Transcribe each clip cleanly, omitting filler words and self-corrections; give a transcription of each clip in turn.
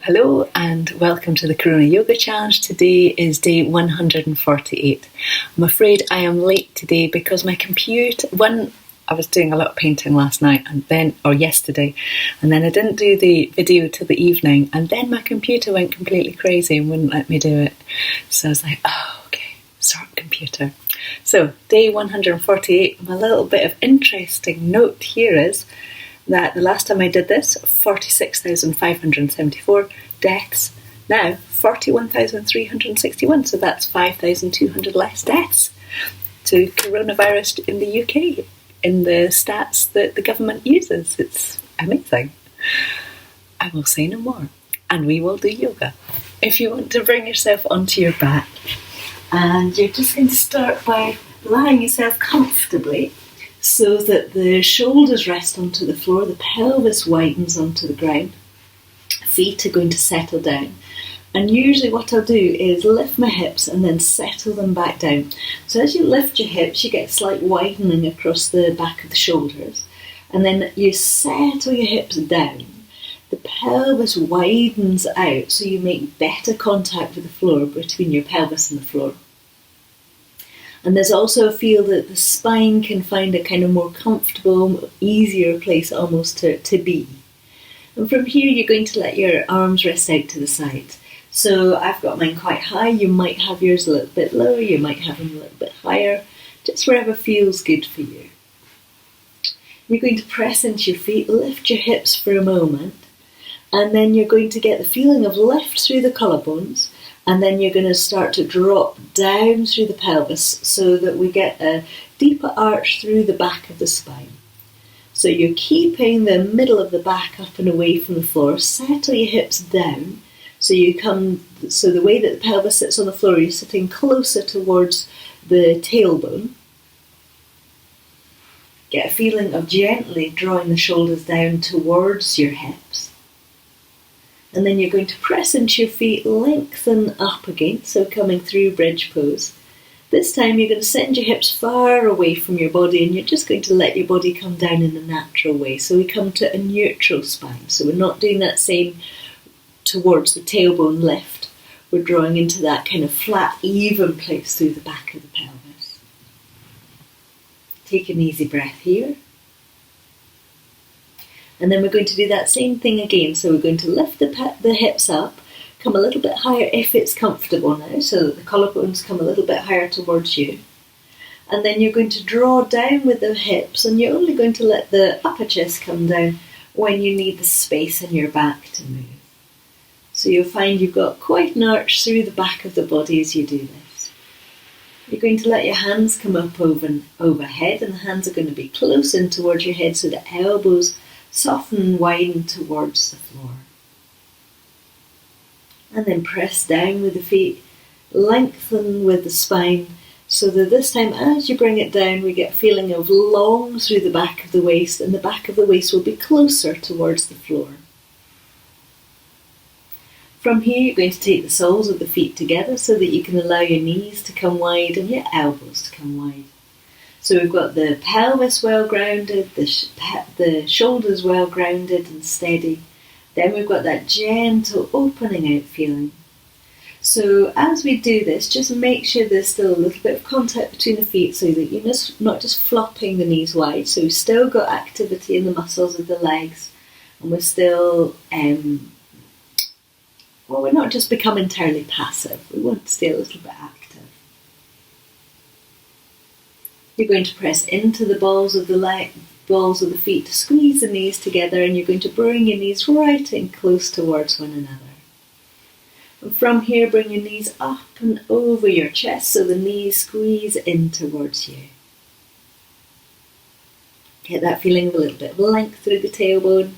Hello and welcome to the Corona Yoga Challenge. Today is day 148. I'm afraid I am late today because my computer, I was doing a lot of painting last night or yesterday, and then I didn't do the video till the evening, and then my computer went completely crazy and wouldn't let me do it. So I was like, okay, start computer. So day 148, my little bit of interesting note here is that the last time I did this, 46,574 deaths. Now, 41,361, so that's 5,200 less deaths to coronavirus in the UK in the stats that the government uses. It's amazing. I will say no more. And we will do yoga. If you want to bring yourself onto your back, and you're just going to start by lying yourself comfortably, so that the shoulders rest onto the floor, the pelvis widens onto the ground, feet are going to settle down. And usually what I'll do is lift my hips and then settle them back down. So as you lift your hips, you get a slight widening across the back of the shoulders. And then you settle your hips down. The pelvis widens out, so you make better contact with the floor between your pelvis and the floor. And there's also a feel that the spine can find a kind of more comfortable, easier place almost to be. And from here, you're going to let your arms rest out to the side. So I've got mine quite high. You might have yours a little bit lower. You might have them a little bit higher. Just wherever feels good for you. You're going to press into your feet, lift your hips for a moment. And then you're going to get the feeling of lift through the collarbones. And then you're going to start to drop down through the pelvis so that we get a deeper arch through the back of the spine. So you're keeping the middle of the back up and away from the floor. Settle your hips down so the way that the pelvis sits on the floor, you're sitting closer towards the tailbone. Get a feeling of gently drawing the shoulders down towards your hips. And then you're going to press into your feet, lengthen up again, so coming through bridge pose. This time you're going to send your hips far away from your body, and you're just going to let your body come down in a natural way. So we come to a neutral spine. So we're not doing that same towards the tailbone lift. We're drawing into that kind of flat, even place through the back of the pelvis. Take an easy breath here. And then we're going to do that same thing again. So we're going to lift the hips up, come a little bit higher if it's comfortable now, so that the collarbones come a little bit higher towards you. And then you're going to draw down with the hips, and you're only going to let the upper chest come down when you need the space in your back to move. So you'll find you've got quite an arch through the back of the body as you do this. You're going to let your hands come up overhead, and the hands are going to be close in towards your head, so the elbows soften and widen towards the floor. And then press down with the feet, lengthen with the spine, so that this time as you bring it down, we get a feeling of long through the back of the waist, and the back of the waist will be closer towards the floor. From here, you're going to take the soles of the feet together so that you can allow your knees to come wide and your elbows to come wide. So we've got the pelvis well grounded, the shoulders well grounded and steady. Then we've got that gentle opening out feeling. So as we do this, just make sure there's still a little bit of contact between the feet so that you're not just flopping the knees wide. So we've still got activity in the muscles of the legs, and we're still, we're not just become entirely passive. We want to stay a little bit active. You're going to press into the balls of the feet to squeeze the knees together, and you're going to bring your knees right in close towards one another. And from here, bring your knees up and over your chest so the knees squeeze in towards you. Get that feeling of a little bit of length through the tailbone.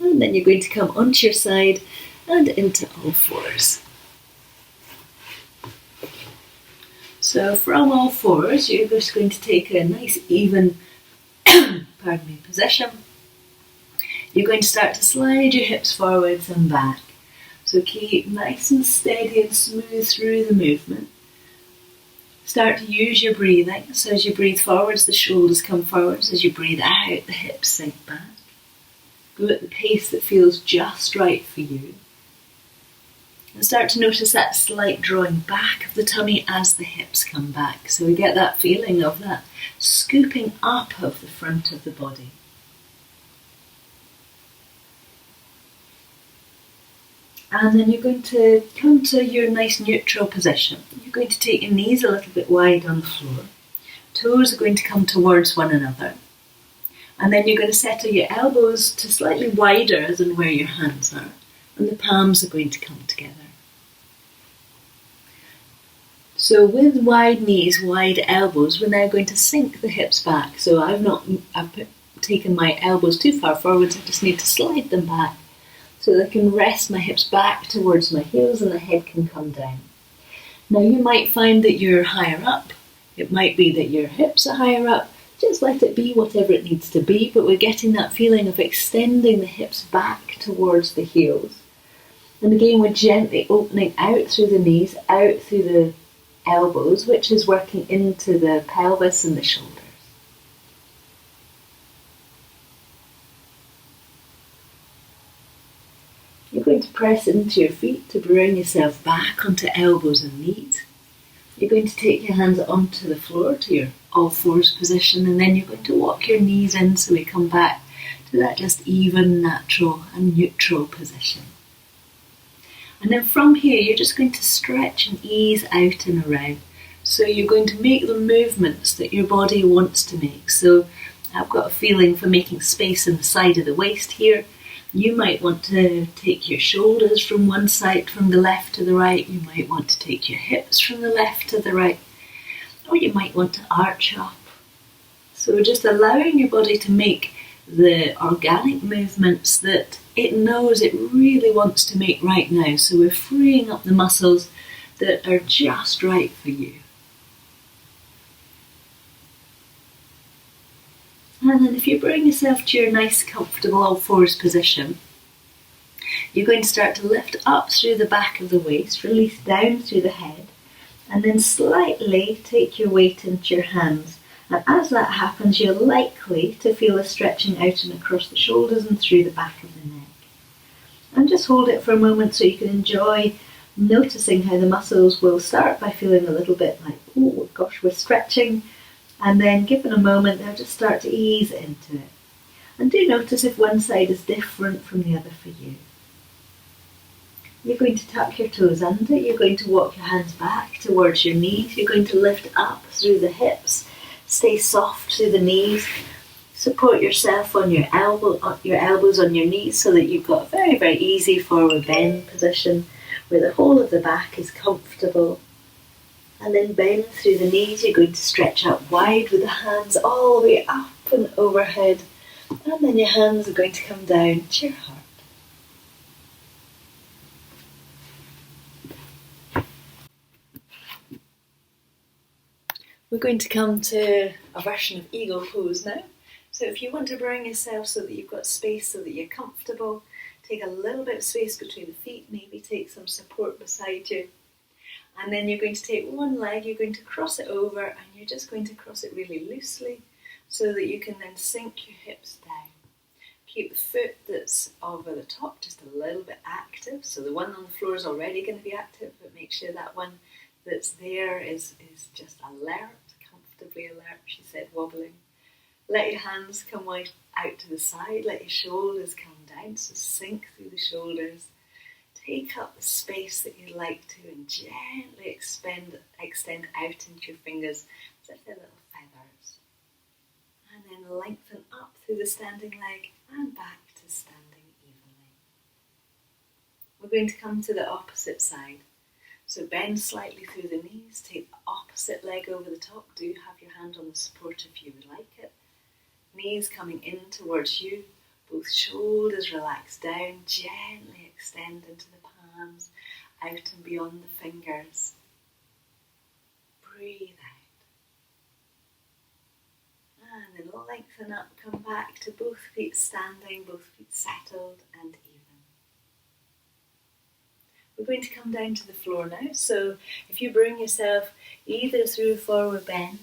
And then you're going to come onto your side and into all fours. So from all fours, you're just going to take a nice even position. You're going to start to slide your hips forwards and back. So keep nice and steady and smooth through the movement. Start to use your breathing. So as you breathe forwards, the shoulders come forwards. As you breathe out, the hips sink back. Go at the pace that feels just right for you. And start to notice that slight drawing back of the tummy as the hips come back. So we get that feeling of that scooping up of the front of the body. And then you're going to come to your nice neutral position. You're going to take your knees a little bit wide on the floor. Toes are going to come towards one another. And then you're going to settle your elbows to slightly wider than where your hands are. And the palms are going to come together. So with wide knees, wide elbows, we're now going to sink the hips back. So I've taken my elbows too far forwards. I just need to slide them back so that I can rest my hips back towards my heels and the head can come down. Now you might find that you're higher up. It might be that your hips are higher up. Just let it be whatever it needs to be, but we're getting that feeling of extending the hips back towards the heels. And again, we're gently opening out through the knees, out through the elbows, which is working into the pelvis and the shoulders. You're going to press into your feet to bring yourself back onto elbows and knees. You're going to take your hands onto the floor to your all fours position, and then you're going to walk your knees in so we come back to that just even, natural and neutral position. And then from here, you're just going to stretch and ease out and around. So you're going to make the movements that your body wants to make. So I've got a feeling for making space in the side of the waist here. You might want to take your shoulders from one side, from the left to the right. You might want to take your hips from the left to the right. Or you might want to arch up. So we're just allowing your body to make the organic movements that it knows it really wants to make right now. So we're freeing up the muscles that are just right for you. And then if you bring yourself to your nice, comfortable all fours position, you're going to start to lift up through the back of the waist, release down through the head, and then slightly take your weight into your hands. And as that happens, you're likely to feel a stretching out and across the shoulders and through the back of the neck. And just hold it for a moment so you can enjoy noticing how the muscles will start by feeling a little bit like, oh gosh, we're stretching. And then given a moment, they'll just start to ease into it. And do notice if one side is different from the other for you. You're going to tuck your toes under, you're going to walk your hands back towards your knees, you're going to lift up through the hips, stay soft through the knees, support yourself on your elbows on your knees so that you've got a very, very easy forward bend position where the whole of the back is comfortable. And then bend through the knees, you're going to stretch out wide with the hands all the way up and overhead. And then your hands are going to come down to your heart. We're going to come to a version of eagle pose now. So if you want to bring yourself so that you've got space so that you're comfortable, take a little bit of space between the feet, maybe take some support beside you. And then you're going to take one leg, you're going to cross it over, and you're just going to cross it really loosely so that you can then sink your hips down. Keep the foot that's over the top just a little bit active. So the one on the floor is already going to be active, but make sure that one that's there is just alert, comfortably alert, she said, wobbling. Let your hands come out to the side, let your shoulders come down, so sink through the shoulders. Take up the space that you'd like to and gently extend out into your fingers as if they're little feathers. And then lengthen up through the standing leg and back to standing evenly. We're going to come to the opposite side. So bend slightly through the knees, take the opposite leg over the top. Do have your hand on the support if you would like it. Knees coming in towards you. Both shoulders relax down, gently extend into the palms, out and beyond the fingers. Breathe out. And then lengthen up, come back to both feet standing, both feet settled and even. We're going to come down to the floor now. So if you bring yourself either through forward bend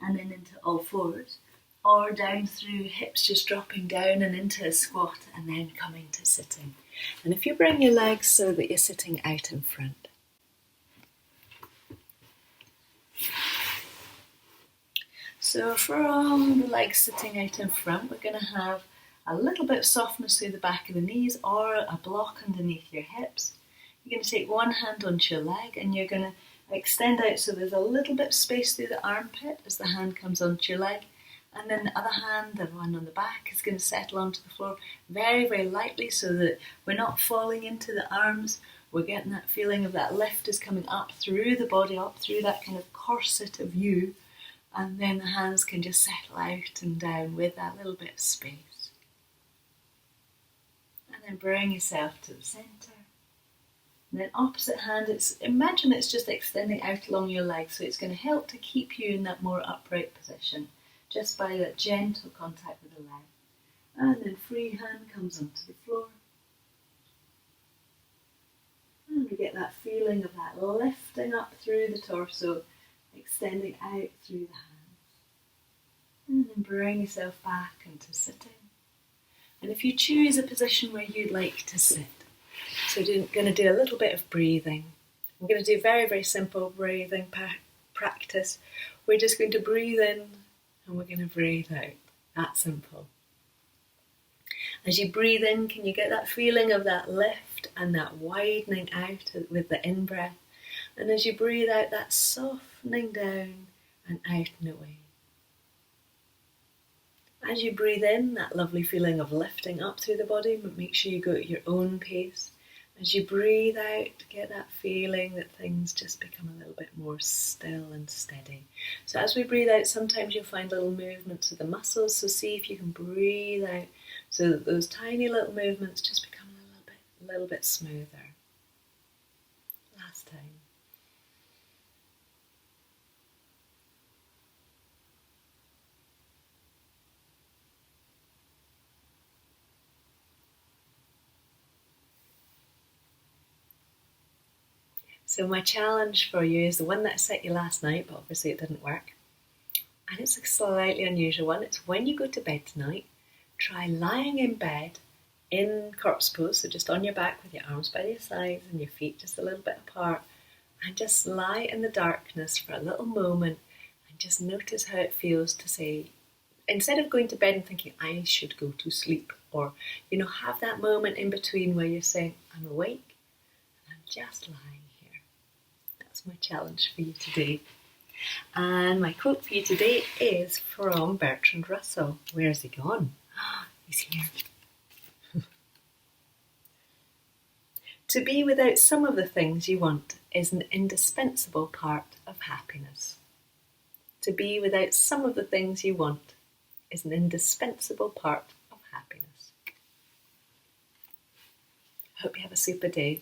and then into all fours, or down through hips just dropping down and into a squat and then coming to sitting. And if you bring your legs so that you're sitting out in front. So from the legs sitting out in front, we're going to have a little bit of softness through the back of the knees or a block underneath your hips. You're going to take one hand onto your leg and you're going to extend out so there's a little bit of space through the armpit as the hand comes onto your leg. And then the other hand, the one on the back, is going to settle onto the floor very, very lightly so that we're not falling into the arms. We're getting that feeling of that lift is coming up through the body, up through that kind of corset of you. And then the hands can just settle out and down with that little bit of space. And then bring yourself to the centre. And then opposite hand, imagine it's just extending out along your legs, so it's going to help to keep you in that more upright position, just by that gentle contact with the leg. And then free hand comes onto the floor. And we get that feeling of that lifting up through the torso, extending out through the hands. And then bring yourself back into sitting. And if you choose a position where you'd like to sit, so we're going to do a little bit of breathing. I'm going to do very, very simple breathing practice. We're just going to breathe in and we're going to breathe out. That simple. As you breathe in, can you get that feeling of that lift and that widening out with the in-breath? And as you breathe out, that softening down and out and away. As you breathe in, that lovely feeling of lifting up through the body, but make sure you go at your own pace. As you breathe out, get that feeling that things just become a little bit more still and steady. So as we breathe out, sometimes you'll find little movements of the muscles, so see if you can breathe out so that those tiny little movements just become a little bit smoother. Last time. So my challenge for you is the one that I set you last night, but obviously it didn't work. And it's a slightly unusual one. It's when you go to bed tonight, try lying in bed in corpse pose, so just on your back with your arms by your sides and your feet just a little bit apart, and just lie in the darkness for a little moment and just notice how it feels to say, instead of going to bed and thinking, I should go to sleep, or, have that moment in between where you're saying, I'm awake and I'm just lying. That's my challenge for you today. And my quote for you today is from Bertrand Russell. Where's he gone? He's here. To be without some of the things you want is an indispensable part of happiness. To be without some of the things you want is an indispensable part of happiness. Hope you have a super day.